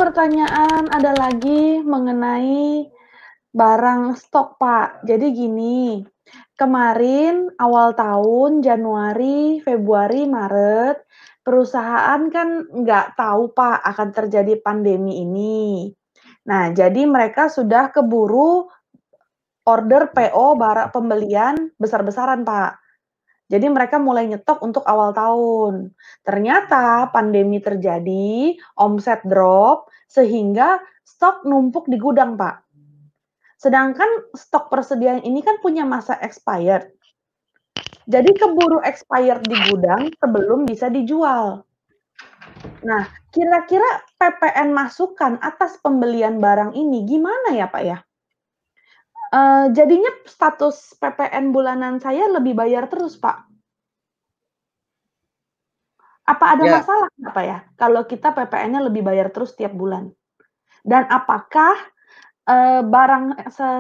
pertanyaan ada lagi mengenai barang stok, Pak. Jadi gini, kemarin awal tahun Januari, Februari, Maret, perusahaan kan nggak tahu, Pak, akan terjadi pandemi ini. Nah, jadi mereka sudah keburu order PO pembelian besar-besaran, Pak. Jadi mereka mulai nyetok untuk awal tahun. Ternyata pandemi terjadi, omset drop, sehingga stok numpuk di gudang, Pak. Sedangkan stok persediaan ini kan punya masa expired. Jadi keburu expired di gudang sebelum bisa dijual. Nah, kira-kira PPN masukan atas pembelian barang ini gimana ya, Pak ya? Jadinya status PPN bulanan saya lebih bayar terus, Pak. Apa ada Ya, masalah nggak, Pak ya, kalau kita PPN-nya lebih bayar terus tiap bulan? Dan apakah,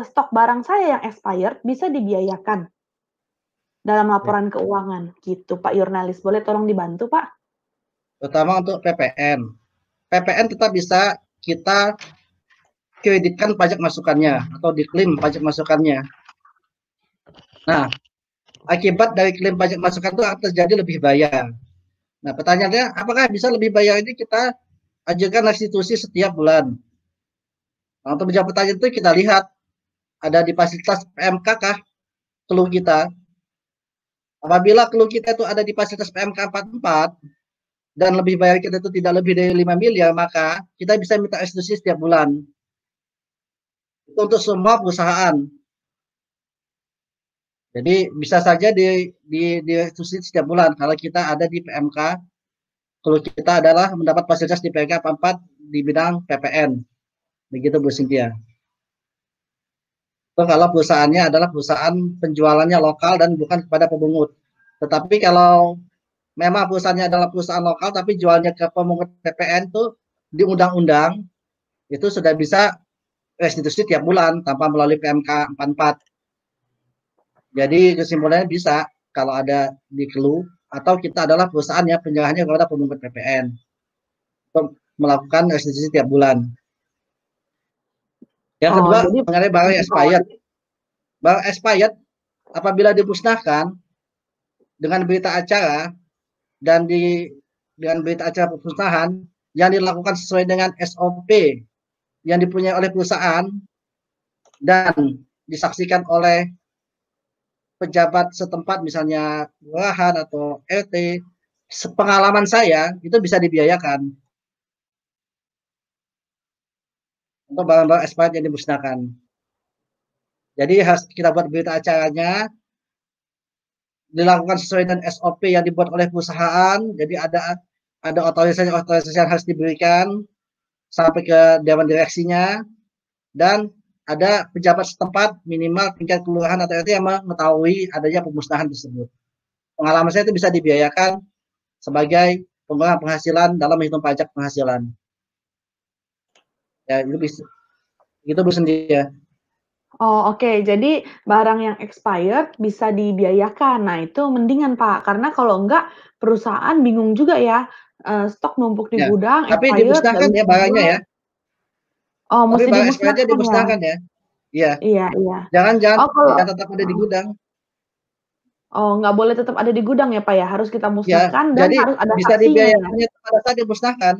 stok barang saya yang expired bisa dibiayakan dalam ya. laporan keuangan? Gitu, Pak Yurnalis. Boleh tolong dibantu, Pak? Terutama untuk PPN. PPN tetap bisa kita kreditkan pajak masukannya atau diklaim pajak masukannya. Nah, akibat dari klaim pajak masukan itu akan terjadi lebih bayar. Nah, pertanyaannya, apakah bisa lebih bayar ini kita ajukan restitusi setiap bulan? Nah, untuk menjawab pertanyaan itu kita lihat ada di fasilitas PMK kah keluh kita. Apabila keluh kita itu ada di fasilitas PMK 44 dan lebih bayar kita itu tidak lebih dari 5 miliar, maka kita bisa minta restitusi setiap bulan. Itu untuk semua perusahaan. Jadi bisa saja di restitusi setiap bulan kalau kita ada di PMK. Kalau kita adalah mendapat fasilitas di PMK 44 di bidang PPN. Begitu Bu Cynthia. Itu kalau perusahaannya adalah perusahaan penjualannya lokal dan bukan kepada pemungut. Tetapi kalau memang perusahaannya adalah perusahaan lokal tapi jualnya ke pemungut PPN itu di undang-undang itu sudah bisa restitusi tiap bulan tanpa melalui PMK 44. Jadi kesimpulannya bisa kalau ada di clue atau kita adalah perusahaan yang penyerahannya kepada pemungut PPN untuk melakukan restitusi tiap bulan. Yang Oh, kedua jadi mengenai barang expired. Barang expired apabila dimusnahkan dengan berita acara dan dengan berita acara pemusnahan yang dilakukan sesuai dengan SOP yang dipunyai oleh perusahaan dan disaksikan oleh pejabat setempat misalnya kelurahan atau RT, sepengalaman saya itu bisa dibiayakan untuk barang-barang expired yang dimusnahkan. Jadi kita buat berita acaranya dilakukan sesuai dengan SOP yang dibuat oleh perusahaan. Jadi ada otorisasi yang harus diberikan sampai ke dewan direksinya dan ada pejabat setempat minimal tingkat kelurahan atau RT yang mengetahui adanya pemusnahan tersebut. Pengalaman saya itu bisa dibiayakan sebagai pengurangan penghasilan dalam menghitung pajak penghasilan. Ya, itu Bu sendiri ya. Oh, oke. Jadi barang yang expired bisa dibiayakan. Nah, itu mendingan, Pak. Karena kalau enggak, perusahaan bingung juga ya, stok numpuk di Ya, gudang, tapi expired, nggak dimusnahkan bisa ya barangnya dijual. ya. Oh, Tapi mesti barang expirednya dimusnahkan ya? dimusnahkan ya. Iya. Iya iya. Jangan jangan Oh, kalau jangan tetap ada di gudang. oh, nggak boleh tetap ada di gudang ya, Pak, ya? Harus kita Ya, musnahkan dan jadi harus ada bisa saksinya ya? dibiayakannya pada saat dimusnahkan.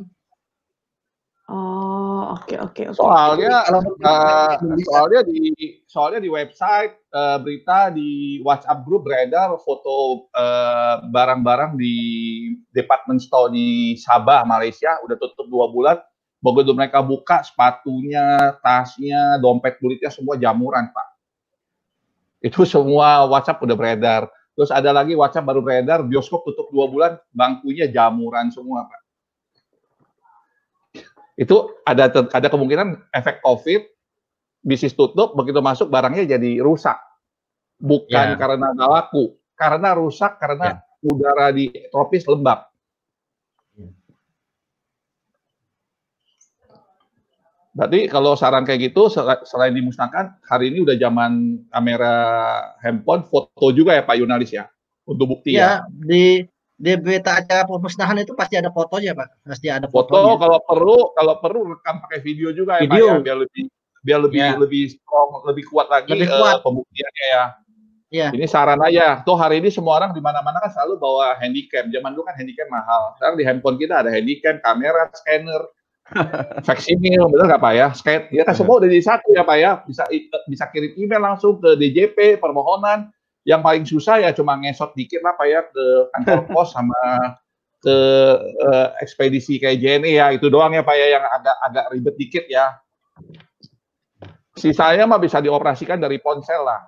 Oh, oke oke oke. Jadi Soalnya kalau belum bisa. soalnya di website berita di WhatsApp grup beredar foto barang-barang di department store di Sabah, Malaysia udah tutup 2 bulan. Begitu mereka buka sepatunya, tasnya, dompet kulitnya semua jamuran, Pak. Itu semua WhatsApp udah beredar. Terus ada lagi WhatsApp baru beredar, bioskop tutup 2 bulan, bangkunya jamuran semua, Pak. Itu ada kemungkinan efek COVID, bisnis tutup, begitu masuk barangnya jadi rusak. Bukan karena nggak laku, karena rusak, karena udara di tropis lembab. Berarti kalau saran kayak gitu, selain dimusnahkan, hari ini udah zaman kamera handphone, foto juga ya Pak Yunalis ya? Untuk bukti ya? di berita acara pemusnahan itu pasti ada fotonya, Pak. Pasti ada Foto, fotonya. kalau perlu rekam pakai video juga ya, Video. Pak ya, biar lebih Ya. lebih strong, lebih kuat lagi Lebih kuat. pembuktiannya ya. Iya. Ini saran aja. Tuh hari ini semua orang di mana-mana kan selalu bawa handycam. Zaman dulu kan handycam mahal. Sekarang di handphone kita ada handycam, kamera, scanner, faksimil, bener nggak Pak ya? Scan, ya kan semua udah di satu ya Pak ya. Bisa kirim email langsung ke DJP permohonan. Yang paling susah ya cuma ngesot dikit lah Pak ya ke kantor pos sama ke ekspedisi kayak JNE ya. Itu doang ya Pak ya yang agak ribet dikit ya. Sisanya mah bisa dioperasikan dari ponsel lah.